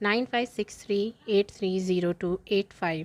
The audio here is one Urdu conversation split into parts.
9563830285।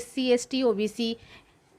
SC ST OBC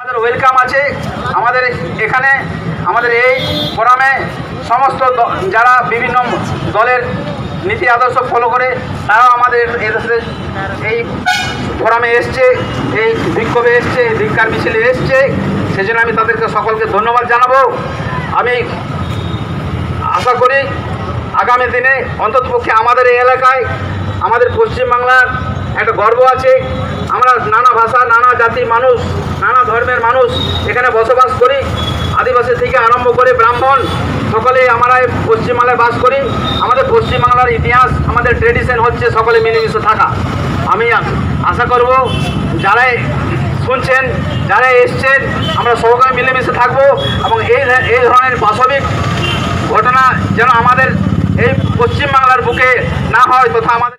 আমাদের ওয়েলকাম আছে আমাদের এখানে আমাদের এই ফোরামে সমস্ত যারা বিভিন্ন দলের নীতি আদর্শ ফলো করে তারাও আমাদের এই ফোরামে এসছে, এই বিক্ষোভে এসছে, ধিক্কার মিছিলে এসছে। সেজন্য আমি তাদেরকে সকলকে ধন্যবাদ জানাবো। আমি আশা করি আগামী দিনে অন্ততপক্ষে আমাদের এই এলাকায় আমাদের পশ্চিমবাংলার একটা গর্ব আছে। আমরা নানা ভাষা, নানা জাতির মানুষ, নানা ধর্মের মানুষ এখানে বসবাস করি। আদিবাসী থেকে আরম্ভ করে ব্রাহ্মণ সকলেই আমরা পশ্চিমবাংলায় বাস করি। আমাদের পশ্চিমবাংলার ইতিহাস, আমাদের ট্রেডিশন হচ্ছে সকলে মিলেমিশে থাকা। আমি আশা করব যারা শুনছেন, যারা এসছেন, আমরা সকলে মিলেমিশে থাকবো এবং এই ধরনের পাশবিক ঘটনা যেন আমাদের এই পশ্চিমবাংলার বুকে না হয় তথা আমাদের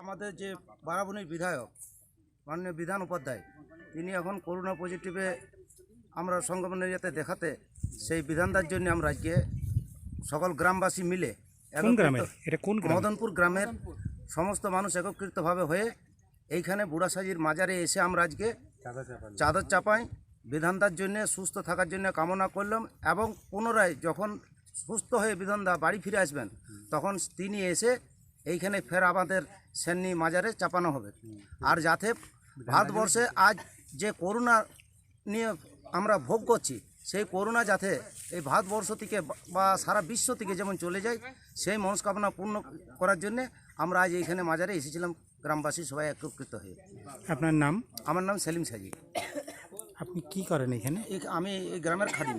আমাদের যে বারাবণীর বিধায়ক মাননীয় বিধান উপাধ্যায় তিনি এখন করোনা পজিটিভে আমরা সংগঠন এরিয়াতে দেখাতে সেই বিধানদার জন্য আমরা আজকে সকল গ্রামবাসী মিলে মদনপুর গ্রামের সমস্ত মানুষ একত্রিতভাবে হয়ে এইখানে বুড়াসাজির মাজারে এসে আমরা আজকে চাদর চাপাই বিধানদার জন্য সুস্থ থাকার জন্য কামনা করলাম এবং পুনরায় যখন সুস্থ হয়ে বিধানদা বাড়ি ফিরে আসবেন তখন তিনি এসে এইখানে ফের আমাদের সেন্নি মাজারে চাপানো হবে। আর যাতে ভারতবর্ষে আজ যে করোনা নিয়ে আমরা ভোগ করছি সেই করোনা যাতে এই ভারতবর্ষ থেকে বা সারা বিশ্ব থেকে যেমন চলে যায় সেই মনস্কামনা পূর্ণ করার জন্য আমরা আজ এইখানে মাজারে এসেছিলাম গ্রামবাসী সবাই একত্রিত হয়ে। আপনার নাম? আমার নাম সেলিম সাজি। আপনি কি করেন এখানে? আমি এই গ্রামের খাদিম।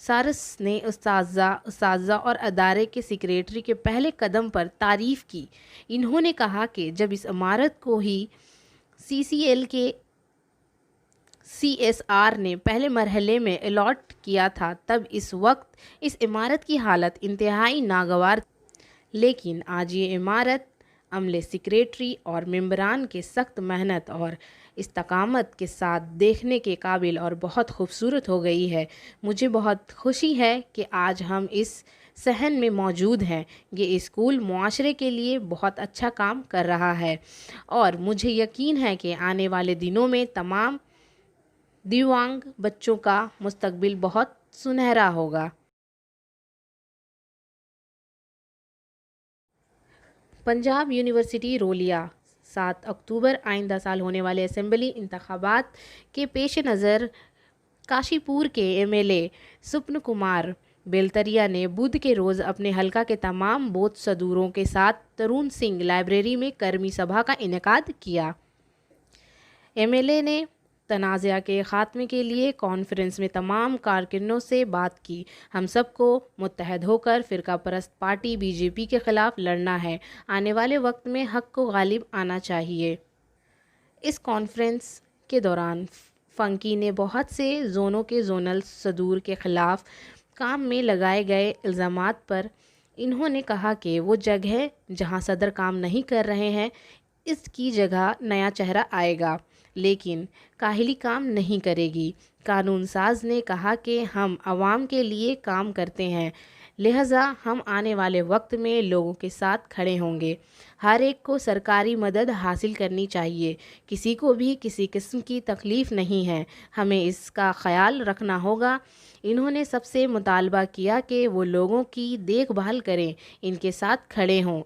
سارس نے اساتذہ اور ادارے کے سیکریٹری کے پہلے قدم پر تعریف کی۔ انہوں نے کہا کہ جب اس عمارت کو ہی CCL کے CSR نے پہلے مرحلے میں الاٹ کیا تھا تب اس وقت اس عمارت کی حالت انتہائی ناگوار تھی، لیکن آج یہ عمارت عملے، سیکریٹری اور ممبران کے سخت محنت اور استقامت کے ساتھ دیکھنے کے قابل اور بہت خوبصورت ہو گئی ہے۔ مجھے بہت خوشی ہے کہ آج ہم اس صحن میں موجود ہیں۔ یہ اسکول معاشرے کے لیے بہت اچھا کام کر رہا ہے اور مجھے یقین ہے کہ آنے والے دنوں میں تمام دیویانگ بچوں کا مستقبل بہت سنہرا ہوگا۔ پنجاب یونیورسٹی رولیا 7 اکتوبر آئندہ سال ہونے والے اسمبلی انتخابات کے پیش نظر کاشی پور کے MLA سپن کمار بیلتریا نے بدھ کے روز اپنے حلقہ کے تمام بوتھ صدوروں کے ساتھ ترون سنگھ لائبریری میں کرمی سبھا کا انعقاد کیا۔ MLA نے تنازع کے خاتمے کے لیے کانفرنس میں تمام کارکنوں سے بات کی۔ ہم سب کو متحد ہو کر فرقہ پرست پارٹی BJP کے خلاف لڑنا ہے۔ آنے والے وقت میں حق کو غالب آنا چاہیے۔ اس کانفرنس کے دوران فنکی نے بہت سے زونوں کے زونل صدور کے خلاف کام میں لگائے گئے الزامات پر انہوں نے کہا کہ وہ جگہ جہاں صدر کام نہیں کر رہے ہیں اس کی جگہ نیا چہرہ آئے گا، لیکن کاہلی کام نہیں کرے گی۔ قانون ساز نے کہا کہ ہم عوام کے لیے کام کرتے ہیں، لہٰذا ہم آنے والے وقت میں لوگوں کے ساتھ کھڑے ہوں گے۔ ہر ایک کو سرکاری مدد حاصل کرنی چاہیے، کسی کو بھی کسی قسم کی تکلیف نہیں ہے، ہمیں اس کا خیال رکھنا ہوگا۔ انہوں نے سب سے مطالبہ کیا کہ وہ لوگوں کی دیکھ بھال کریں، ان کے ساتھ کھڑے ہوں۔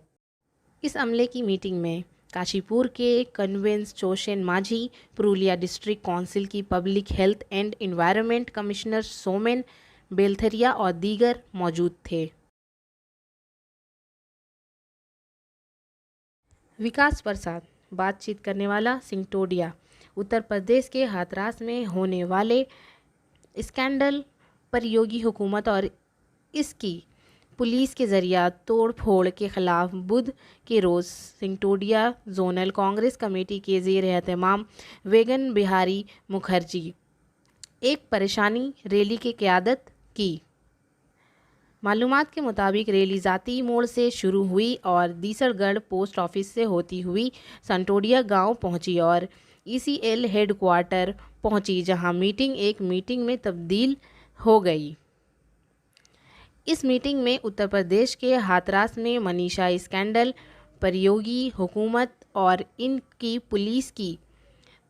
اس عملے کی میٹنگ میں کاشی پور کے کنوینس چوشین ماجھی، پرولیا ڈسٹرکٹ کونسل کی public health and environment commissioner Somen Beltharia اور دیگر موجود تھے۔ وکاس پرساد بات چیت کرنے والا سنگٹوڈیا اتر پردیش کے ہاتھراس میں ہونے والے اسکینڈل پر یوگی حکومت اور اس کی پولیس کے ذریعہ توڑ پھوڑ کے خلاف بدھ کے روز سنگٹوڈیا زونل کانگریس کمیٹی کے زیر اہتمام ویگن بہاری مکھرجی ایک پریشانی ریلی کی قیادت کی۔ معلومات کے مطابق ریلی ذاتی موڑ سے شروع ہوئی اور دیسڑ گڑھ پوسٹ آفس سے ہوتی ہوئی سنٹوڈیا گاؤں پہنچی اور ECL ہیڈ کوارٹر پہنچی، جہاں میٹنگ ایک میٹنگ میں تبدیل ہو گئی۔ اس میٹنگ میں اتر پردیش کے ہاتھراس میں منیشا اسکینڈل پر یوگی حکومت اور ان کی پولیس کی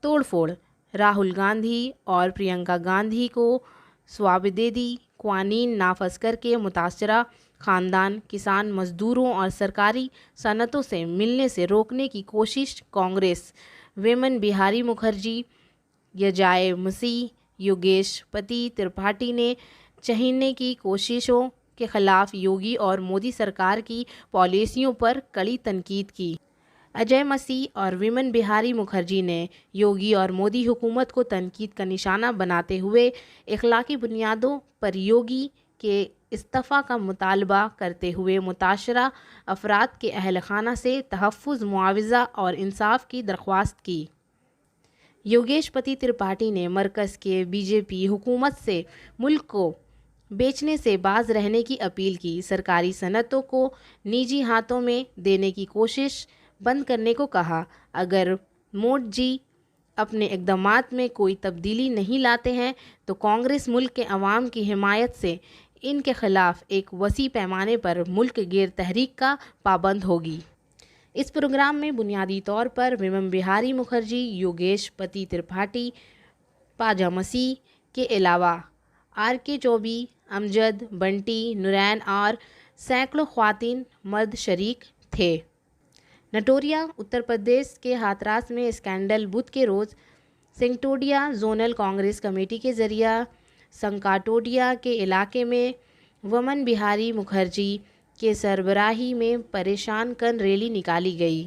توڑ پھوڑ، راہل گاندھی اور پرینکا گاندھی کو سوابدیدی قوانین نافذ کر کے متاثرہ خاندان، کسان، مزدوروں اور سرکاری صنعتوں سے ملنے سے روکنے کی کوشش، کانگریس ویمن بہاری مکھرجی، یجائے مسیح، یوگیش پتی ترپاٹھی نے چھیننے کی کوششوں کے خلاف یوگی اور مودی سرکار کی پالیسیوں پر کڑی تنقید کی۔ اجے مسیح اور ویمن بہاری مکھرجی نے یوگی اور مودی حکومت کو تنقید کا نشانہ بناتے ہوئے اخلاقی بنیادوں پر یوگی کے استعفیٰ کا مطالبہ کرتے ہوئے متاثرہ افراد کے اہل خانہ سے تحفظ، معاوضہ اور انصاف کی درخواست کی۔ یوگیش پتی ترپاٹھی نے مرکز کے BJP حکومت سے ملک کو بیچنے سے باز رہنے کی اپیل کی، سرکاری صنعتوں کو نجی ہاتھوں میں دینے کی کوشش بند کرنے کو کہا۔ اگر مودی جی اپنے اقدامات میں کوئی تبدیلی نہیں لاتے ہیں تو کانگریس ملک کے عوام کی حمایت سے ان کے خلاف ایک وسیع پیمانے پر ملک گیر تحریک کا پابند ہوگی۔ اس پروگرام میں بنیادی طور پر ویمن بہاری مکھرجی، یوگیش پتی ترپاٹھی، پاجا مسیح کے علاوہ RK چوبی، امجد، بنٹی، نورین اور سینکڑوں خواتین مرد شریک تھے۔ نٹوریا اتر پردیش کے ہاتھراس میں اسکینڈل بدھ کے روز سنگٹوڈیا زونل کانگریس کمیٹی کے ذریعہ سنکاٹوڈیا کے علاقے میں ومن بہاری مکھرجی کے سربراہی میں پریشان کن ریلی نکالی گئی۔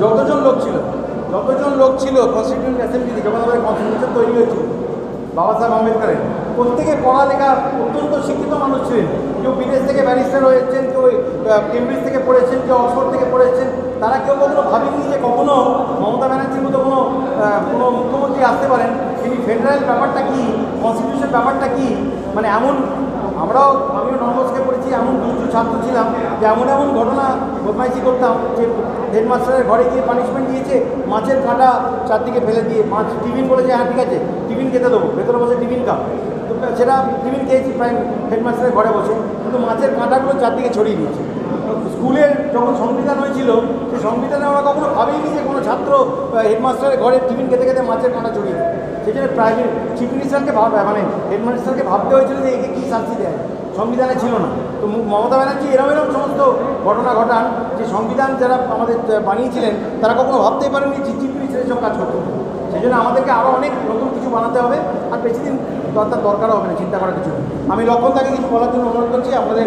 যতজন লোক ছিল কনস্টিটিউশন অ্যাসেম্বলিতে যখন আমাদের কনস্টিটিউশন তৈরি হয়েছিল বাবা সাহেব আম্বেদকরের, প্রত্যেকে পড়ালেখা অত্যন্ত শিক্ষিত মানুষ ছিলেন। কেউ বিদেশ থেকে ব্যারিস্টার হয়েছেন, কেউ কেমব্রিজ থেকে পড়েছেন, কেউ অক্সফোর্ড থেকে পড়েছেন। তারা কেউ কখনো ভাবেননি যে কখনো মমতা ব্যানার্জির মতো কোনো মুখ্যমন্ত্রী আসতে পারেন। তিনি ফেডারেল ব্যাপারটা কী, কনস্টিটিউশন ব্যাপারটা কী, মানে এমন আমিও নর্মাসকে পড়েছি, এমন দুষ্টু ছাত্র ছিলাম যে এমন ঘটনা বদমাইশি করতাম যে হেডমাস্টারের ঘরে গিয়ে পানিশমেন্ট দিয়েছে, মাছের কাঁটা চারদিকে ফেলে দিয়ে, মাছ টিফিন বলেছে, হ্যাঁ ঠিক আছে টিফিন খেতে দেবো, ভেতরে বসে টিফিন খাও, তো সেটা টিফিন খেয়েছি প্রায় হেডমাস্টারের ঘরে বসে, কিন্তু মাছের কাঁটাগুলো চারদিকে ছড়িয়ে দিয়েছে। স্কুলের যখন সংবিধান হয়েছিল সেই সংবিধানে আমরা কখনো ভাবিনি যে কোনো ছাত্র হেডমাস্টারের ঘরে টিফিন খেতে খেতে মাছের কাঁটা ছড়িয়ে দেয়। সেই জন্য প্রাইভেট চিফ মিনিস্টারকে হেডমাস্টারকে ভাবতে হয়েছিল যে একে কী শাস্তি দেয়, সংবিধানে ছিল না। তো মমতা ব্যানার্জি এরম সমস্ত ঘটনা ঘটান যে সংবিধান যারা আমাদের বানিয়েছিলেন তারা কখনো ভাবতেই পারেননি যে চিফ মিনিস্টার এসব কাজ করতে হবে। সেই জন্য আমাদেরকে আরও অনেক নতুন কিছু বানাতে হবে, আর বেশি দিন দরকারও হবে না চিন্তা করার কিছু। আমি লক্ষণদাকে কিছু বলার জন্য অনুরোধ করছি আপনাদের।